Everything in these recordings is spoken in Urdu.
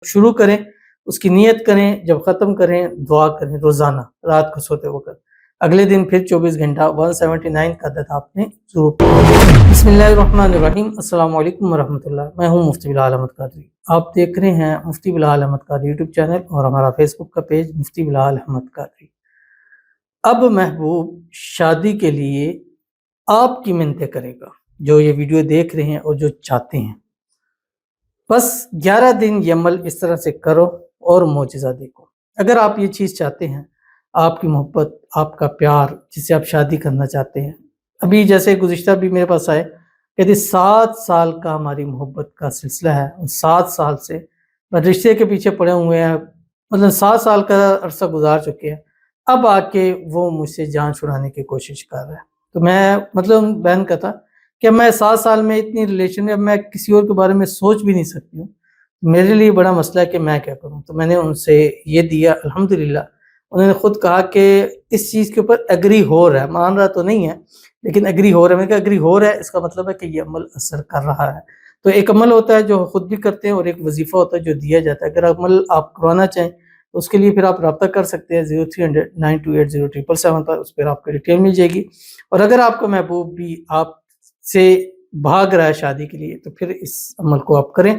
شروع کریں اس کی نیت کریں، جب ختم کریں دعا کریں روزانہ رات کو سوتے وقت۔ اگلے دن پھر 24 گھنٹہ 179 کا عدد آپ نے ضرور پڑھنا۔ بسم اللہ الرحمن الرحیم۔ السلام علیکم ورحمۃ اللہ۔ میں ہوں مفتی بلال احمد قادری۔ آپ دیکھ رہے ہیں مفتی بلال احمد قادری یوٹیوب چینل اور ہمارا فیس بک کا پیج مفتی بلال احمد قادری۔ اب محبوب شادی کے لیے آپ کی منتیں کرے گا، جو یہ ویڈیو دیکھ رہے ہیں اور جو چاہتے ہیں، بس 11 دن یہ عمل اس طرح سے کرو اور معجزہ دیکھو۔ اگر آپ یہ چیز چاہتے ہیں، آپ کی محبت، آپ کا پیار، جسے آپ شادی کرنا چاہتے ہیں، ابھی جیسے گزشتہ بھی میرے پاس آئے کہتے 7 سال کا ہماری محبت کا سلسلہ ہے، 7 سال سے رشتے کے پیچھے پڑے ہوئے ہیں، مطلب 7 سال کا عرصہ گزار چکے ہیں، اب آ کے وہ مجھ سے جان چھڑانے کی کوشش کر رہا ہے۔ تو میں بہن کہتا کہ میں 7 سال میں اتنی ریلیشن میں میں کسی اور کے بارے میں سوچ بھی نہیں سکتی ہوں، میرے لیے بڑا مسئلہ ہے کہ میں کیا کروں۔ تو میں نے ان سے یہ دیا، الحمدللہ انہوں نے خود کہا کہ اس چیز کے اوپر ایگری ہو رہا ہے، مان رہا تو نہیں ہے لیکن ایگری ہو رہا ہے۔ میں نے کہا ایگری ہو رہا ہے اس کا مطلب ہے کہ یہ عمل اثر کر رہا ہے۔ تو ایک عمل ہوتا ہے جو خود بھی کرتے ہیں اور ایک وظیفہ ہوتا ہے جو دیا جاتا ہے۔ اگر عمل آپ کروانا چاہیں تو اس کے لیے پھر آپ رابطہ کر سکتے ہیں 0300 928 0777 پر، اس پر آپ کو ڈیٹیل مل جائے گی۔ اور اگر آپ کا محبوب بھی آپ سے بھاگ رہا ہے شادی کے لیے تو پھر اس عمل کو آپ کریں۔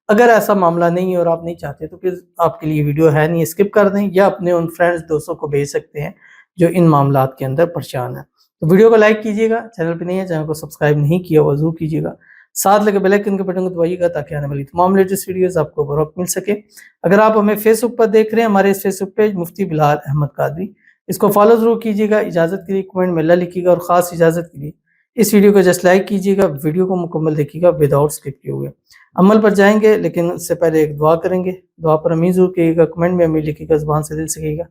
اگر ایسا معاملہ نہیں ہے اور آپ نہیں چاہتے تو پھر آپ کے لیے ویڈیو ہے نہیں، اسکپ کر دیں، یا اپنے ان فرینڈز دوستوں کو بھیج سکتے ہیں جو ان معاملات کے اندر پریشان ہیں۔ تو ویڈیو کو لائک کیجیے گا، چینل پہ نہیں ہے چینل کو سبسکرائب نہیں کیا ہوا ضرور کیجیے گا، ساتھ لگے بیل آئیکن کے بٹن کو دبائیے گا تاکہ آنے والی تمام لیٹسٹ ویڈیوز آپ کو بروقت مل سکے۔ اگر آپ ہمیں فیس بک پر دیکھ رہے ہیں، ہمارے اس فیس بک پیج مفتی بلال احمد قادری، اس کو فالو ضرور کیجیے گا۔ اجازت کے لیے کمنٹ میں اللہ لکھیے گا، اور خاص اجازت کے لیے اس ویڈیو کو جسٹ لائک کیجیے گا، ویڈیو کو مکمل دیکھیے گا وداؤٹ اسکپ کیے ہوئے۔ عمل پر جائیں گے لیکن اس سے پہلے ایک دعا کریں گے، دعا پر امین ضرور کیجیے گا، کمنٹ میں امین لکھیے گا، زبان سے دل سے کہیے گا۔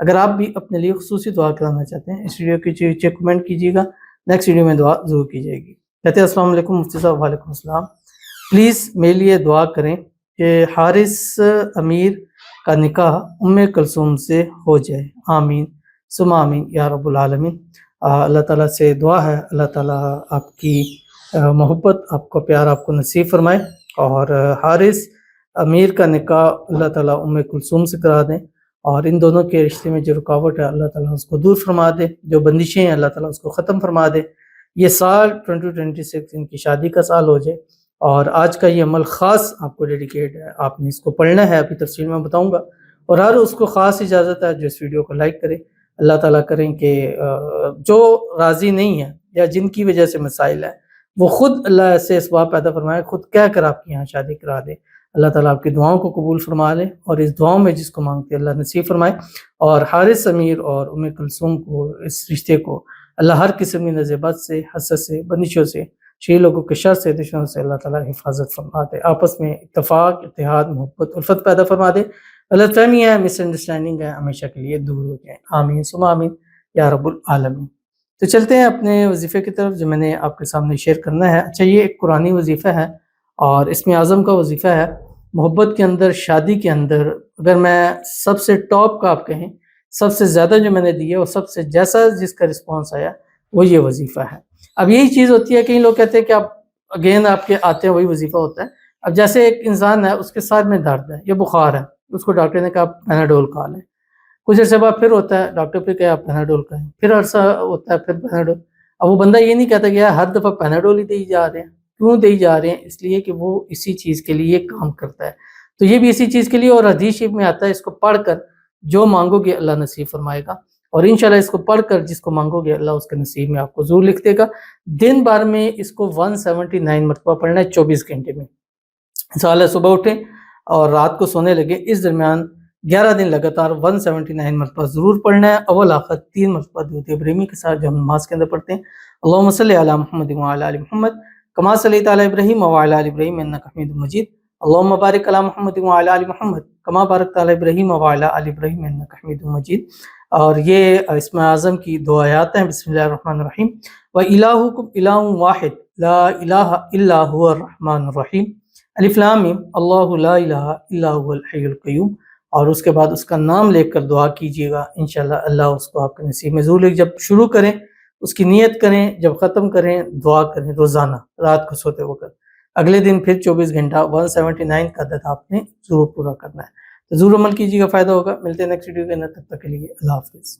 اگر آپ بھی اپنے لیے خصوصی دعا کرانا چاہتے ہیں اس ویڈیو کی نیچے کمنٹ کیجیے گا، نیکسٹ ویڈیو میں دعا ضرور کی جائے گی۔ کہتے ہیں السلام علیکم مفتی صاحب۔ وعلیکم السلام۔ پلیز میرے لیے دعا کریں کہ حارث امیر کا نکاح ام کلثوم سے ہو جائے، آمین ثم آمین یا رب العالمین۔ اللہ تعالیٰ سے دعا ہے اللہ تعالیٰ آپ کی محبت، آپ کا پیار آپ کو نصیب فرمائے، اور حارث امیر کا نکاح اللہ تعالیٰ ام کلثوم سے کرا دیں، اور ان دونوں کے رشتے میں جو رکاوٹ ہے اللہ تعالیٰ اس کو دور فرما دے، جو بندشیں ہیں اللہ تعالیٰ اس کو ختم فرما دے۔ یہ سال 2026 ان کی شادی کا سال ہو جائے، اور آج کا یہ عمل خاص آپ کو ڈیڈیکیٹ ہے، آپ نے اس کو پڑھنا ہے، ابھی تفصیل میں بتاؤں گا، اور ہر اس کو خاص اجازت ہے جو اس ویڈیو کو لائک کرے۔ اللہ تعالیٰ کریں کہ جو راضی نہیں ہے یا جن کی وجہ سے مسائل ہے وہ خود اللہ سے اسباب پیدا فرمائے، خود کہہ کر آپ کی یہاں شادی کرا دے۔ اللہ تعالیٰ آپ کی دعاؤں کو قبول فرما لے، اور اس دعاؤں میں جس کو مانگتے اللہ نصیب فرمائے، اور حارث امیر اور ام کلثوم کو، اس رشتے کو اللہ ہر قسم کی نزیبت سے، حسد سے، بندشوں سے، شیعہ لوگوں کے شر سے، دشمنوں سے اللہ تعالیٰ حفاظت فرما دے، آپس میں اتفاق، اتحاد، محبت، الفت پیدا فرما دے، غلط فہمی ہے، مس انڈرسٹینڈنگ ہے ہمیشہ کے لیے دور ہو جائیں، آمین ثم آمین یا رب العالمین۔ تو چلتے ہیں اپنے وظیفے کی طرف جو میں نے آپ کے سامنے شیئر کرنا ہے۔ اچھا، یہ ایک قرآنی وظیفہ ہے اور اسم اعظم کا وظیفہ ہے۔ محبت کے اندر، شادی کے اندر، اگر میں سب سے ٹاپ کا آپ کہیں، سب سے زیادہ جو میں نے دیا اور سب سے جیسا جس کا رسپانس آیا وہ یہ وظیفہ ہے۔ اب یہی چیز ہوتی ہے، کئی لوگ کہتے ہیں کہ آپ اگین آپ کے آتے ہیں وہی وظیفہ ہوتا ہے۔ اب جیسے ایک انسان ہے، اس کے سر میں درد ہے یا بخار ہے، اس کو ڈاکٹر نے کہا آپ پیناڈول کھا لیں، کچھ عرصے بعد پھر ہوتا ہے، ڈاکٹر پھر کہا آپ پیناڈول کھائیں، پھر عرصہ ہوتا ہے پھر پیناڈول۔ اب وہ بندہ یہ نہیں کہتا کہ یار ہر دفعہ پیناڈول ہی دے جا رہے ہیں، کیوں دے جا رہے ہیں؟ اس لیے کہ وہ اسی چیز کے لیے کام کرتا ہے، تو یہ بھی اسی چیز کے لیے، اور حدیث شریف میں آتا ہے اس کو پڑھ کر جو مانگو گے اللہ نصیب فرمائے گا، اور انشاءاللہ اس کو پڑھ کر جس کو مانگو گے اللہ اس کے نصیب میں آپ کو ضرور لکھ دے گا۔ دن بھر میں اس کو 179 مرتبہ پڑھنا ہے 24 گھنٹے میں۔ انشاءاللہ صبح اٹھیں اور رات کو سونے لگے، اس درمیان 11 دن لگاتار 179 مرتبہ ضرور پڑھنا ہے، اول آخر 3 مرتبہ درود ابراہیمی کے ساتھ جو ہم نماز کے اندر پڑھتے ہیں، اللہم صلی علی محمد وعلی آل محمد کما صلیت علی ابراہیم وعلی آل ابراہیم انک حمید مجید، اللہم بارک علی محمد وعلی آل محمد کما بارکت علی ابراہیم وعلی آل ابراہیم انک حمید مجید۔ اور یہ اسم اعظم کی 2 آیات ہیں۔ بسم اللہ الرحمن الرحیم، وَإِلَٰهُكُمْ إِلَٰهٌ وَاحِدٌ لَا إِلَٰهَ إِلَّا هُوَ الرَّحْمَٰنُ الرَّحِيمُ، الف لام میم، اللہ لا الہ الا هو الحی القیوم، اور اس کے بعد اس کا نام لے کر دعا کیجیے گا، انشاءاللہ اللہ اس کو آپ کے نصیب میں ضرور لکھ۔ جب شروع کریں اس کی نیت کریں، جب ختم کریں دعا کریں روزانہ رات کو سوتے وقت۔ اگلے دن پھر 24 گھنٹہ 179 کا عدد آپ نے ضرور پورا کرنا ہے. تو ضرور عمل کیجیے گا، فائدہ ہوگا. ملتے ہیں نیکسٹ ویڈیو کے اندر، تب تک کے لیے اللہ حافظ.